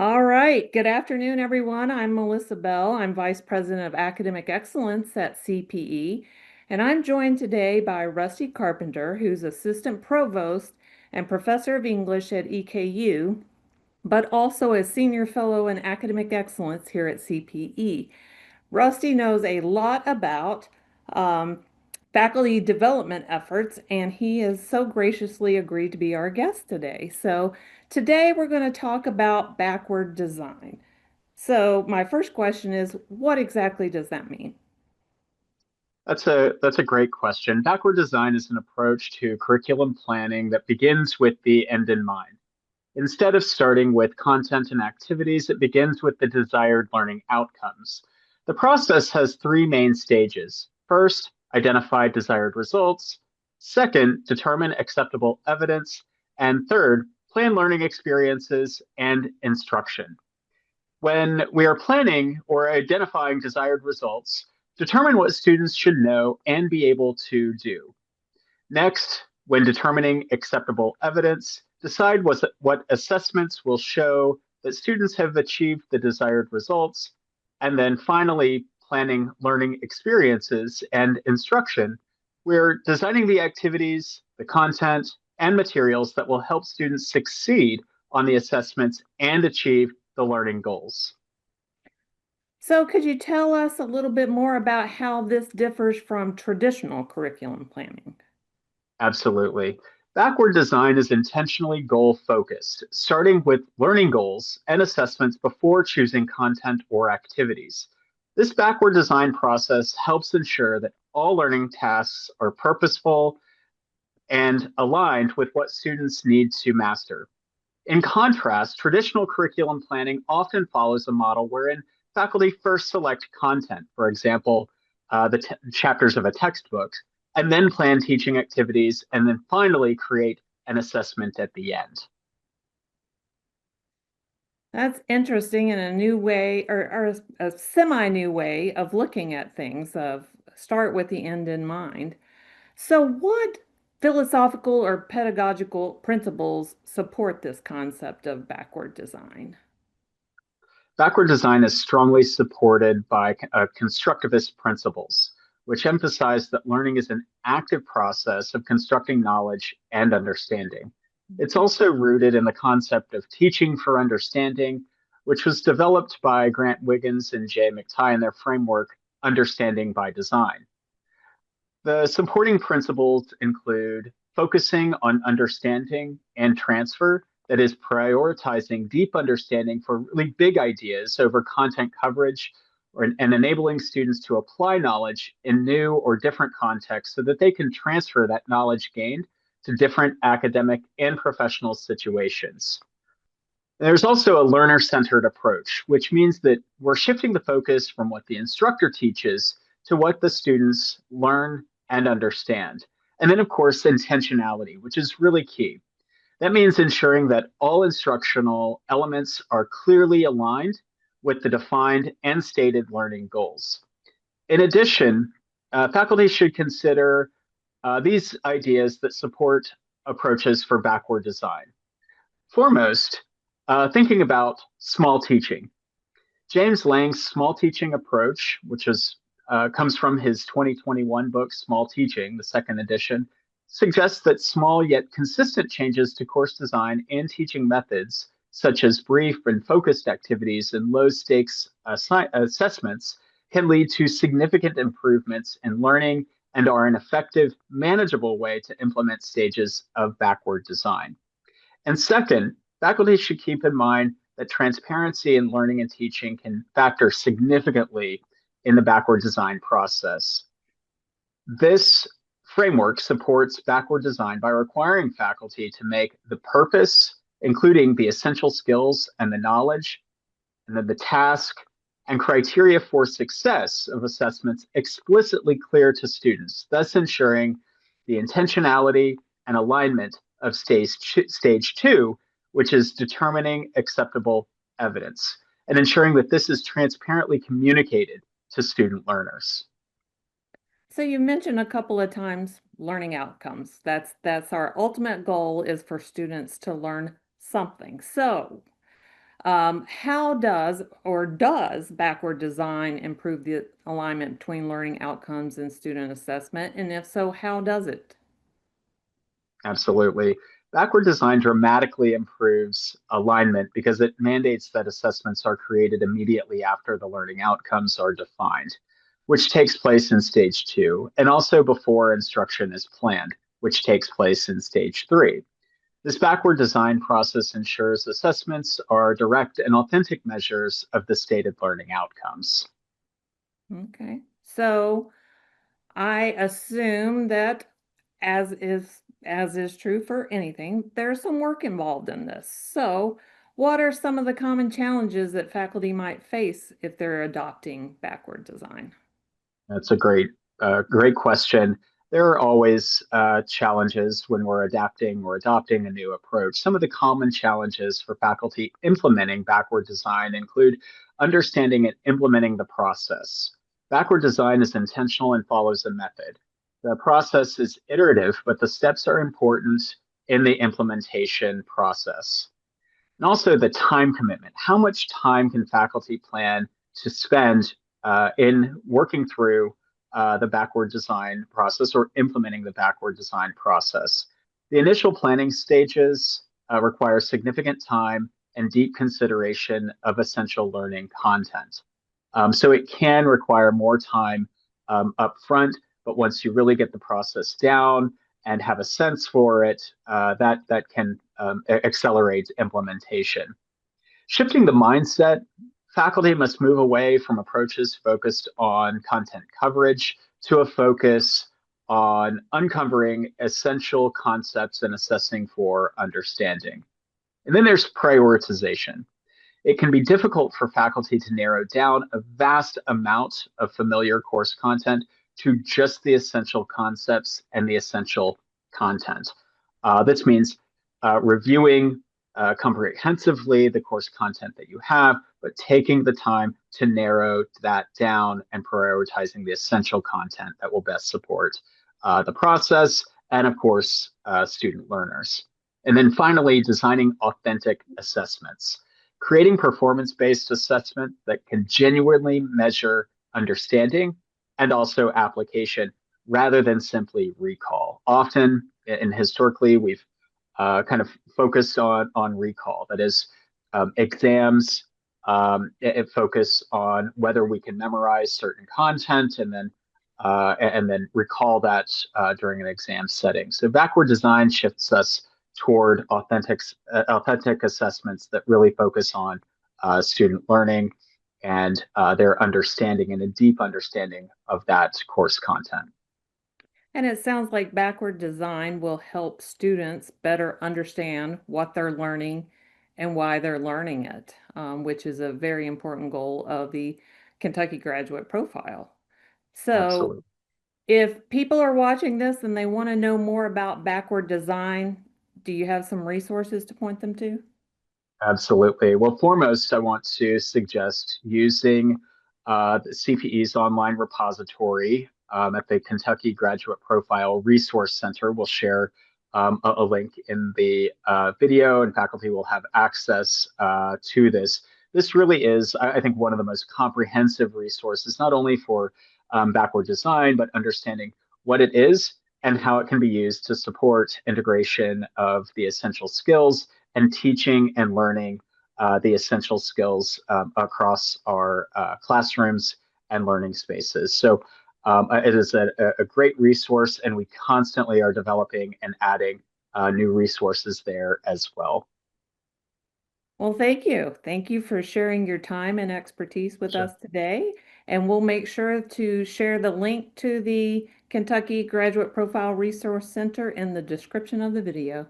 All right. Good afternoon, everyone. I'm Melissa Bell. I'm Vice President of Academic Excellence at CPE, and I'm joined today by Rusty Carpenter, who's Assistant Provost and Professor of English at EKU, but also a Senior Fellow in Academic Excellence here at CPE. Rusty knows a lot about um, faculty development efforts, and he has so graciously agreed to be our guest today. So, today we're going to talk about backward design. So, my first question is, what exactly does that mean? That's a great question. Backward design is an approach to curriculum planning that begins with the end in mind. Instead of starting with content and activities, it begins with the desired learning outcomes. The process has three main stages. First, identify desired results. Second, determine acceptable evidence. And third, plan learning experiences and instruction. When we are planning or identifying desired results, determine what students should know and be able to do. Next, when determining acceptable evidence, decide what assessments will show that students have achieved the desired results. And then finally, planning learning experiences and instruction. We're designing the activities, the content, and materials that will help students succeed on the assessments and achieve the learning goals. So, could you tell us a little bit more about how this differs from traditional curriculum planning? Absolutely. Backward design is intentionally goal focused, starting with learning goals and assessments before choosing content or activities. This backward design process helps ensure that all learning tasks are purposeful and aligned with what students need to master. In contrast, traditional curriculum planning often follows a model wherein faculty first select content, for example, the chapters of a textbook, and then plan teaching activities, and then finally create an assessment at the end. That's interesting in a new way or a semi-new way of looking at things, of start with the end in mind. So, what philosophical or pedagogical principles support this concept of backward design? Backward design is strongly supported by constructivist principles, which emphasize that learning is an active process of constructing knowledge and understanding. It's also rooted in the concept of teaching for understanding, which was developed by Grant Wiggins and Jay McTighe in their framework, Understanding by Design. The supporting principles include focusing on understanding and transfer, that is, prioritizing deep understanding for really big ideas over content coverage, and enabling students to apply knowledge in new or different contexts so that they can transfer that knowledge gained to different academic and professional situations. There's also a learner centered approach, which means that we're shifting the focus from what the instructor teaches to what the students learn and understand. And then, of course, intentionality, which is really key. That means ensuring that all instructional elements are clearly aligned with the defined and stated learning goals. In addition, faculty should consider these ideas that support approaches for backward design. Foremost, thinking about small teaching. James Lang's small teaching approach, which comes from his 2021 book, Small Teaching, the second edition, suggests that small yet consistent changes to course design and teaching methods, such as brief and focused activities and low stakes assessments, can lead to significant improvements in learning and are an effective, manageable way to implement stages of backward design. And second, faculty should keep in mind that transparency in learning and teaching can factor significantly in the backward design process. This framework supports backward design by requiring faculty to make the purpose, including the essential skills and the knowledge, and then the task and criteria for success of assessments explicitly clear to students, thus ensuring the intentionality and alignment of stage two, which is determining acceptable evidence, and ensuring that this is transparently communicated to student learners. So, you mentioned a couple of times learning outcomes. That's our ultimate goal, is for students to learn something. So, How does or does backward design improve the alignment between learning outcomes and student assessment? And if so, how does it? Absolutely. Backward design dramatically improves alignment because it mandates that assessments are created immediately after the learning outcomes are defined, which takes place in stage two, and also before instruction is planned, which takes place in stage three. This backward design process ensures assessments are direct and authentic measures of the stated learning outcomes. Okay. So I assume that as is true for anything, there's some work involved in this. So, what are some of the common challenges that faculty might face if they're adopting backward design? That's a great question. There are always challenges when we're adapting or adopting a new approach. Some of the common challenges for faculty implementing backward design include understanding and implementing the process. Backward design is intentional and follows a method. The process is iterative, but the steps are important in the implementation process. And also the time commitment. How much time can faculty plan to spend in working through the backward design process or implementing the backward design process? The initial planning stages require significant time and deep consideration of essential learning content. So it can require more time up front, but once you really get the process down and have a sense for it, that can accelerate implementation. Shifting the mindset, faculty must move away from approaches focused on content coverage to a focus on uncovering essential concepts and assessing for understanding. And then there's prioritization. It can be difficult for faculty to narrow down a vast amount of familiar course content to just the essential concepts and the essential content. This means reviewing comprehensively the course content that you have, but taking the time to narrow that down and prioritizing the essential content that will best support the process and, of course, student learners. And then finally, designing authentic assessments, creating performance-based assessment that can genuinely measure understanding and also application rather than simply recall. Often, and historically, we've kind of focused on recall. That is, exams. It focus on whether we can memorize certain content and then recall that during an exam setting. So backward design shifts us toward authentic assessments that really focus on student learning and their understanding and a deep understanding of that course content. And it sounds like backward design will help students better understand what they're learning and why they're learning it, which is a very important goal of the Kentucky Graduate Profile. So, Absolutely. if people are watching this and they want to know more about backward design, do you have some resources to point them to? Absolutely. Well, foremost, I want to suggest using the CPE's online repository at the Kentucky Graduate Profile Resource Center. We'll share a link in the video, and faculty will have access to this. This really is, I think, one of the most comprehensive resources, not only for backward design, but understanding what it is and how it can be used to support integration of the essential skills and teaching and learning the essential skills across our classrooms and learning spaces. So it is a great resource, and we constantly are developing and adding new resources there as well. Well, thank you. Thank you for sharing your time and expertise with Sure. us today. And we'll make sure to share the link to the Kentucky Graduate Profile Resource Center in the description of the video.